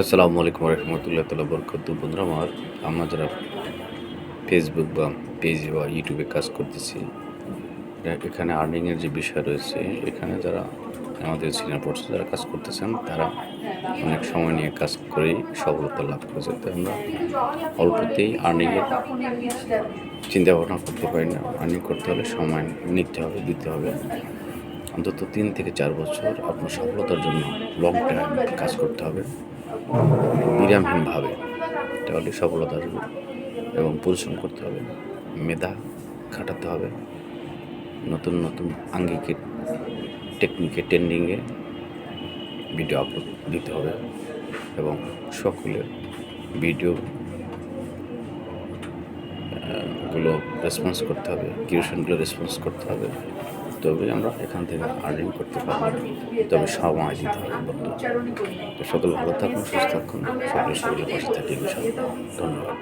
আসসালামু আলাইকুম রহমতুল্লাহ তালা বরকত। বন্ধুরা আমরা যারা ফেসবুক বা পেজে বা ইউটিউবে কাজ করতেছি, এখানে আর্নিংয়ের যে বিষয় রয়েছে, এখানে যারা আমাদের সিনিয়র পর্যায়ে যারা কাজ করতেছেন তারা অনেক সময় নিয়ে কাজ করেই সফলতা লাভ করেছে। তো আমরা অল্পতেই আর্নিংয়ের চিন্তা ভাবনা করতে পারি না। আর্নিং করতে হলে সময় নিতে হবে, দিতে হবে। অন্তত 3 থেকে 4 বছর আপনার সফলতার জন্য লং টাইম কাজ করতে হবে, বিরামহীনভাবে। তাহলে সফলতা আসবে। এবং পরিশ্রম করতে হবে, মেধা খাটাতে হবে, নতুন নতুন আঙ্গিকে টেকনিকে ট্রেন্ডিংয়ে ভিডিও আপলোড দিতে হবে এবং সকলের ভিডিও গুলো রেসপন্স করতে হবে, কিউশনগুলো রেসপন্স করতে হবে। তবে আমরা এখান থেকে আর্নিং করতে পারবো, তবে সময় দিতে হবে বন্ধু। তো সকল ভালো থাকুন, সুস্থ থাকুন, সকলের পাশে থাকি। ধন্যবাদ।